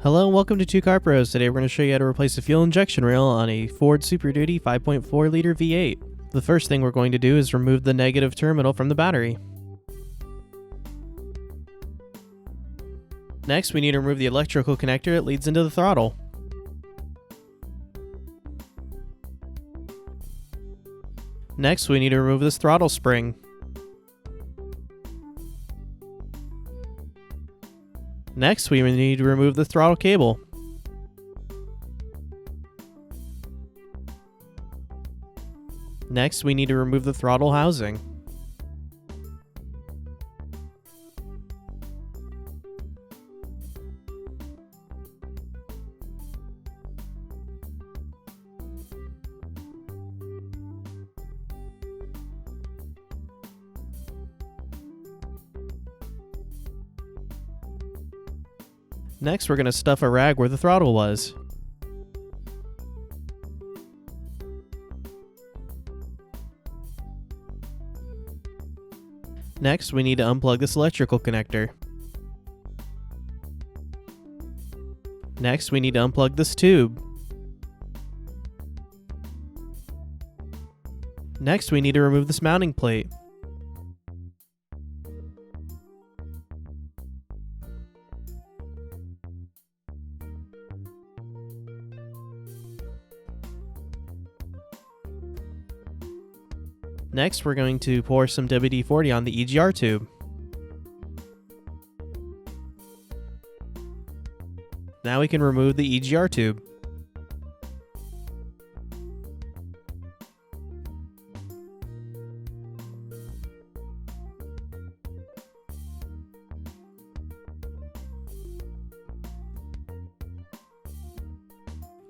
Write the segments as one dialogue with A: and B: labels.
A: Hello and welcome to Two Car Pros. Today we're going to show you how to replace a fuel injection rail on a Ford Super Duty 5.4 liter V8. The first thing we're going to do is remove the negative terminal from the battery. Next, we need to remove the electrical connector that leads into the throttle. Next, we need to remove this throttle spring. Next, we need to remove the throttle cable. Next, we need to remove the throttle housing. Next, we're going to stuff a rag where the throttle was. Next, we need to unplug this electrical connector. Next, we need to unplug this tube. Next, we need to remove this mounting plate. Next, we're going to pour some WD-40 on the Egr tube. Now we can remove the Egr tube.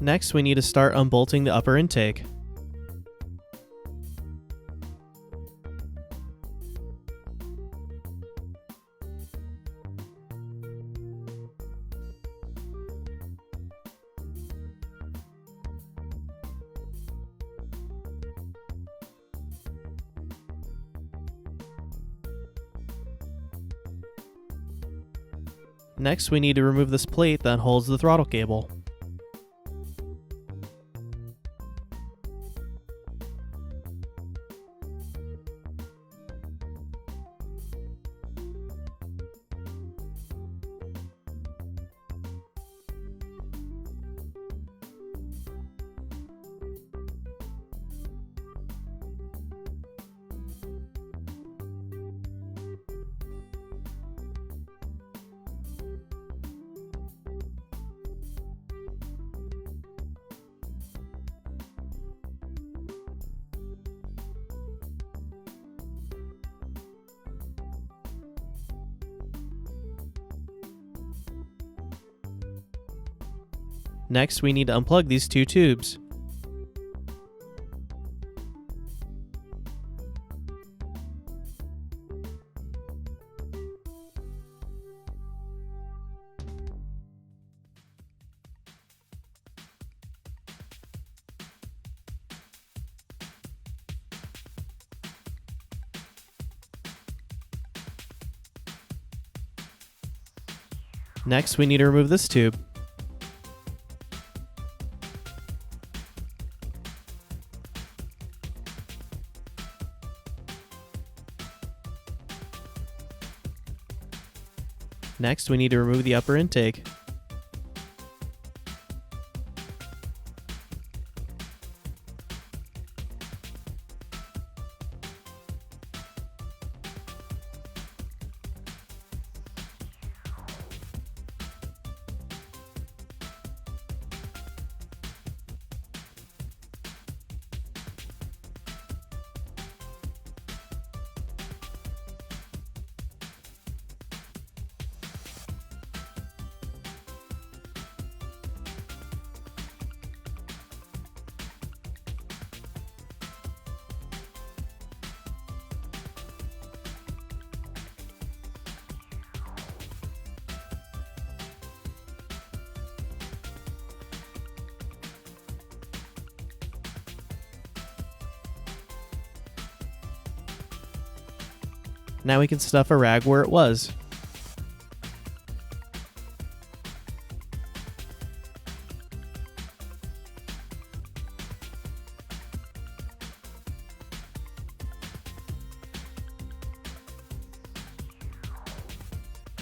A: Next, we need to start unbolting the upper intake. Next, we need to remove this plate that holds the throttle cable. Next, we need to unplug these two tubes. Next, we need to remove this tube. Next, we need to remove the upper intake. Now we can stuff a rag where it was.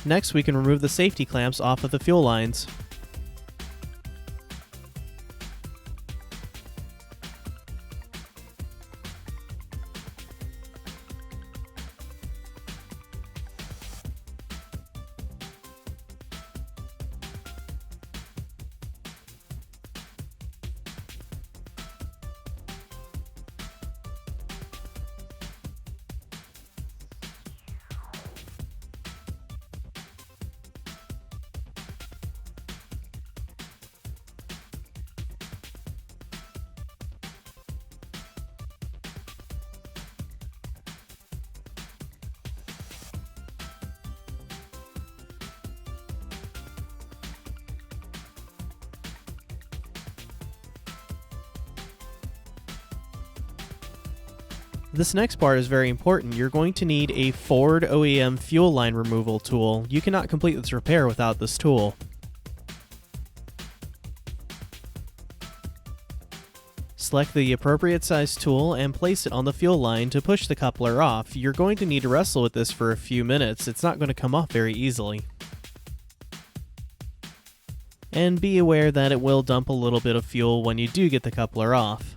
A: Next, we can remove the safety clamps off of the fuel lines. This next part is very important. You're going to need a Ford OEM fuel line removal tool. You cannot complete this repair without this tool. Select the appropriate size tool and place it on the fuel line to push the coupler off. You're going to need to wrestle with this for a few minutes. It's not going to come off very easily. And be aware that it will dump a little bit of fuel when you do get the coupler off.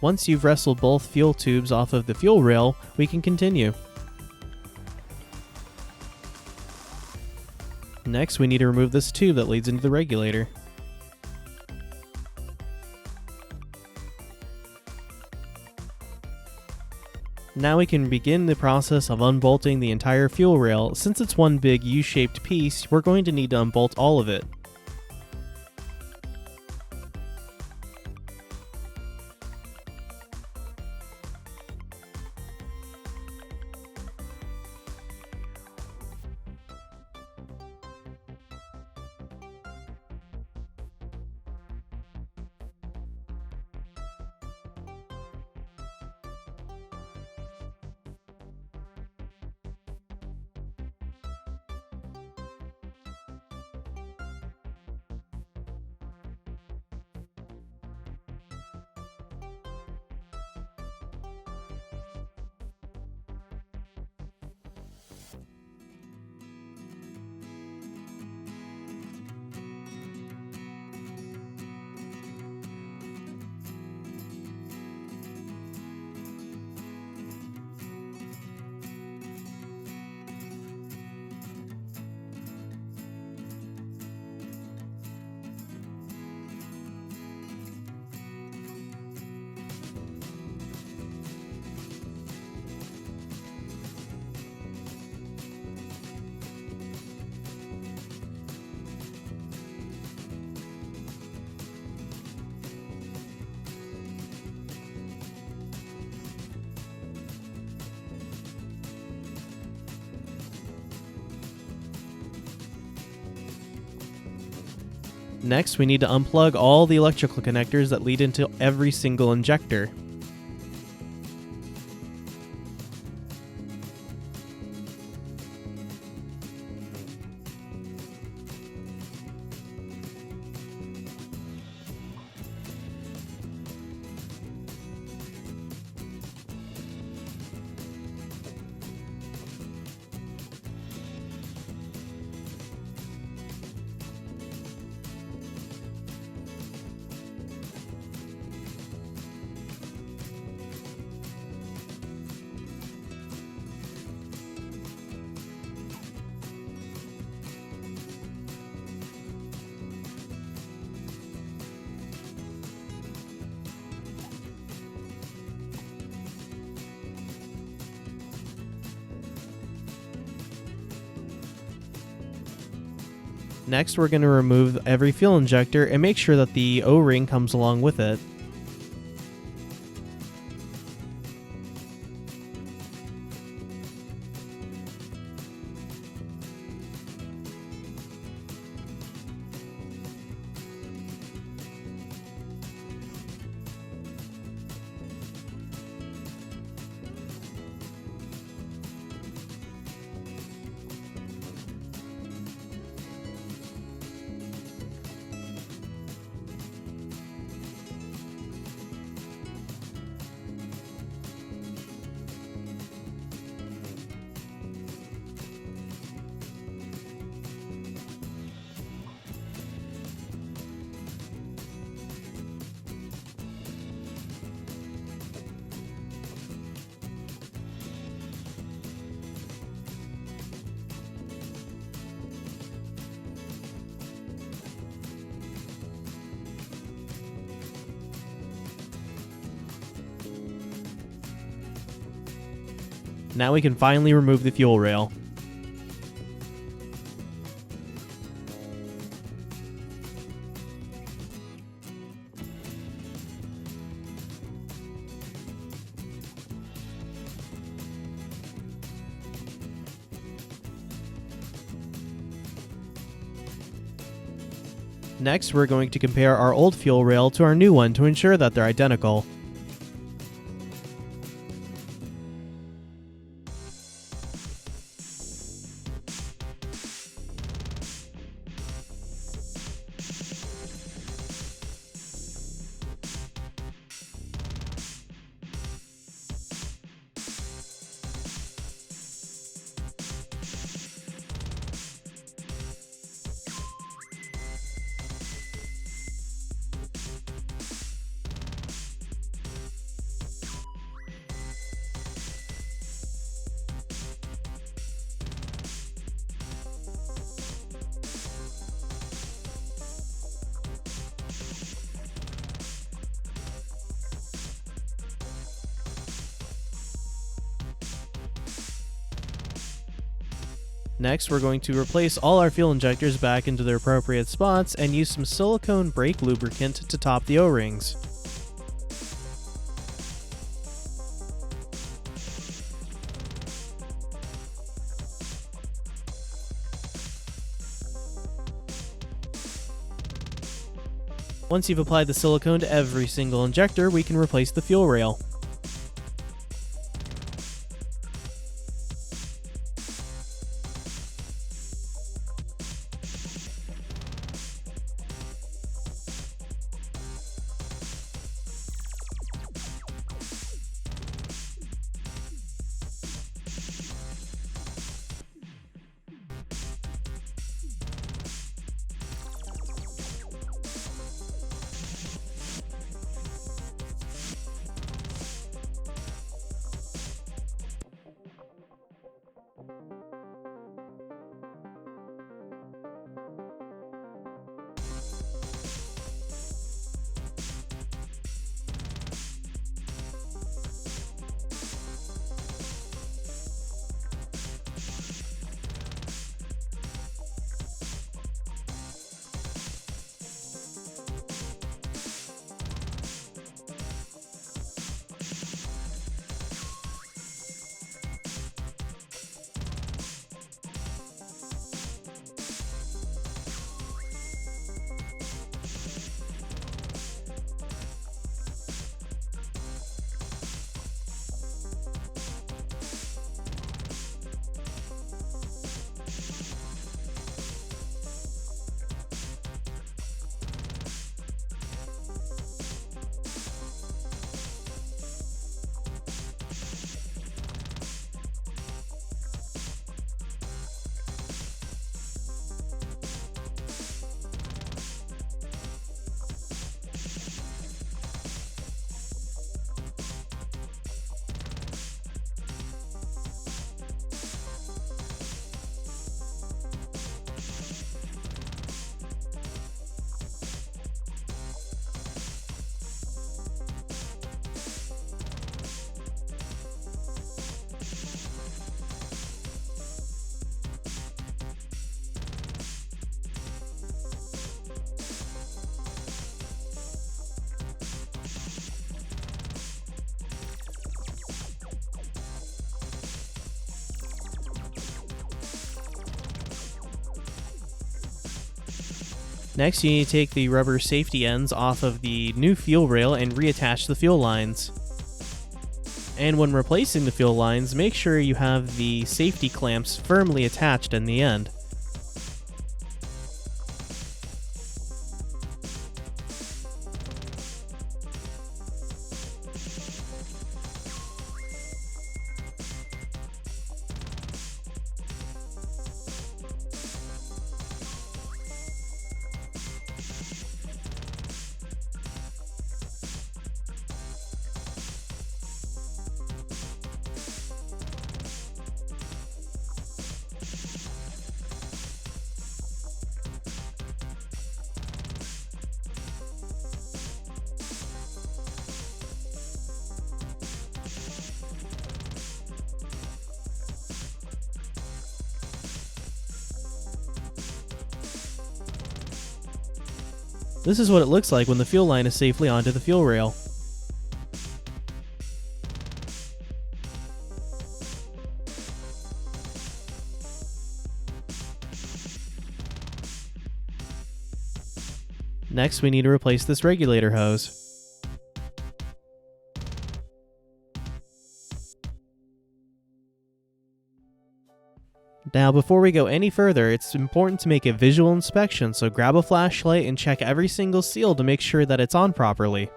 A: Once you've wrestled both fuel tubes off of the fuel rail, we can continue. Next, we need to remove this tube that leads into the regulator. Now we can begin the process of unbolting the entire fuel rail. Since it's one big U-shaped piece, we're going to need to unbolt all of it. Next, we need to unplug all the electrical connectors that lead into every single injector. Next, we're going to remove every fuel injector and make sure that the O-ring comes along with it. Now we can finally remove the fuel rail. Next, we're going to compare our old fuel rail to our new one to ensure that they're identical. Next, we're going to replace all our fuel injectors back into their appropriate spots and use some silicone brake lubricant to top the O-rings. Once you've applied the silicone to every single injector, we can replace the fuel rail. Next, you need to take the rubber safety ends off of the new fuel rail and reattach the fuel lines. And when replacing the fuel lines, make sure you have the safety clamps firmly attached in the end. This is what it looks like when the fuel line is safely onto the fuel rail. Next, we need to replace this regulator hose. Now, before we go any further, it's important to make a visual inspection, so grab a flashlight and check every single seal to make sure that it's on properly.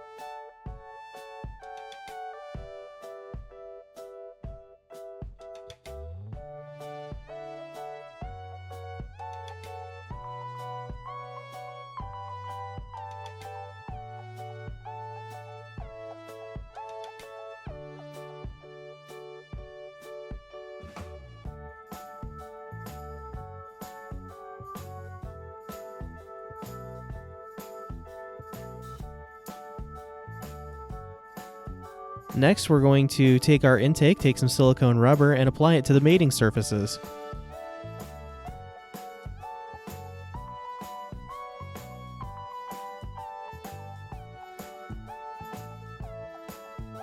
A: Next, we're going to take our intake, take some silicone rubber, and apply it to the mating surfaces.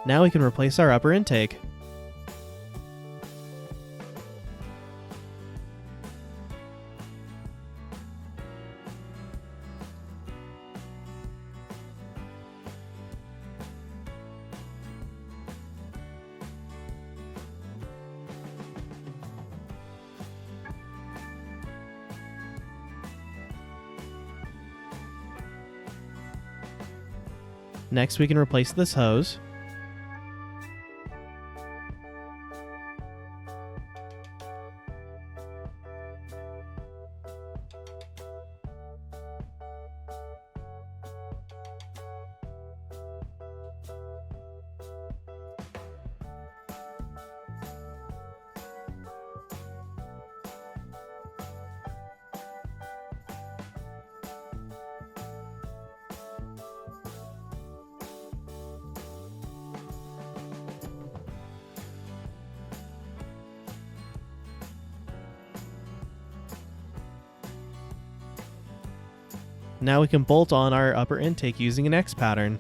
A: Now we can replace our upper intake. Next, we can replace this hose. Now we can bolt on our upper intake using an X pattern.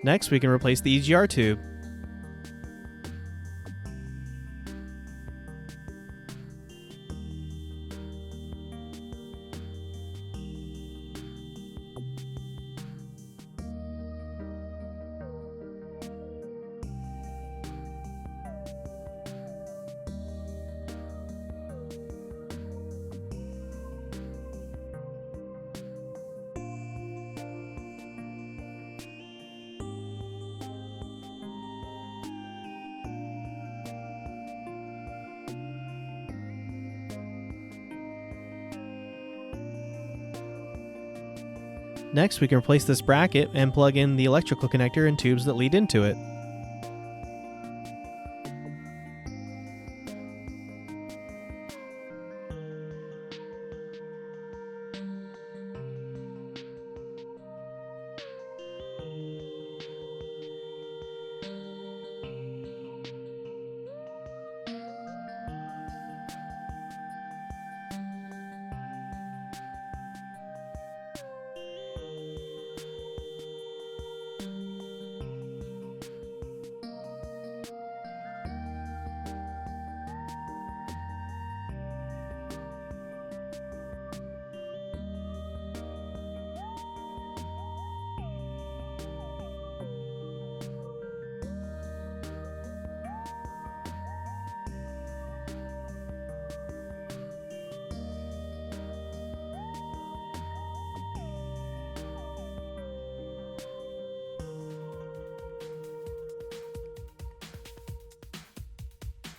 A: Next, we can replace the Egr tube. Next, we can replace this bracket and plug in the electrical connector and tubes that lead into it.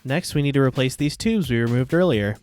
A: Next, we need to replace these tubes we removed earlier.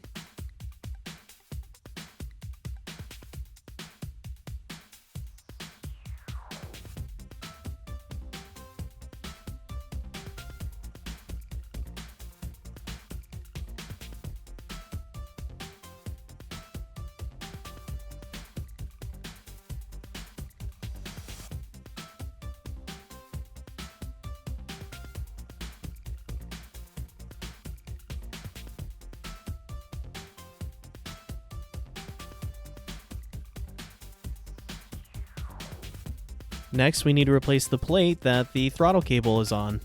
A: Next, we need to replace the plate that the throttle cable is on.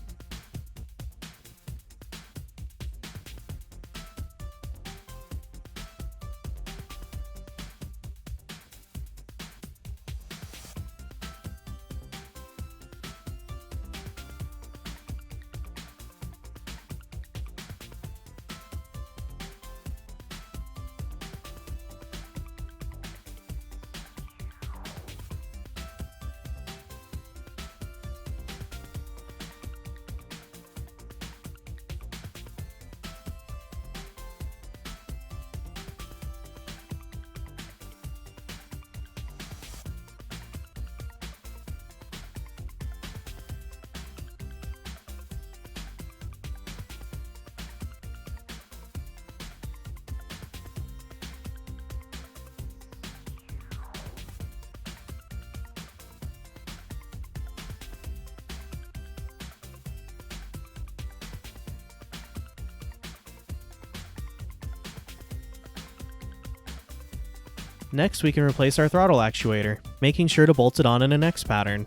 A: Next, we can replace our throttle actuator, making sure to bolt it on in an X pattern.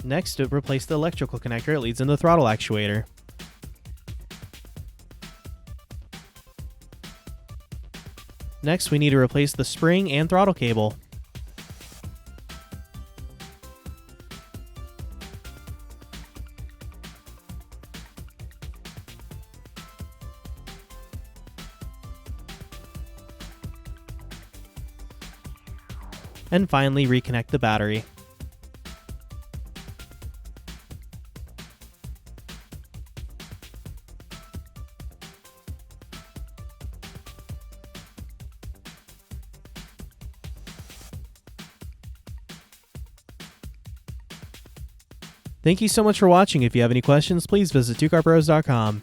A: Next, to replace the electrical connector that leads in the throttle actuator. Next, we need to replace the spring and throttle cable. And finally, reconnect the battery. Thank you so much for watching. If you have any questions, please visit 2carpros.com.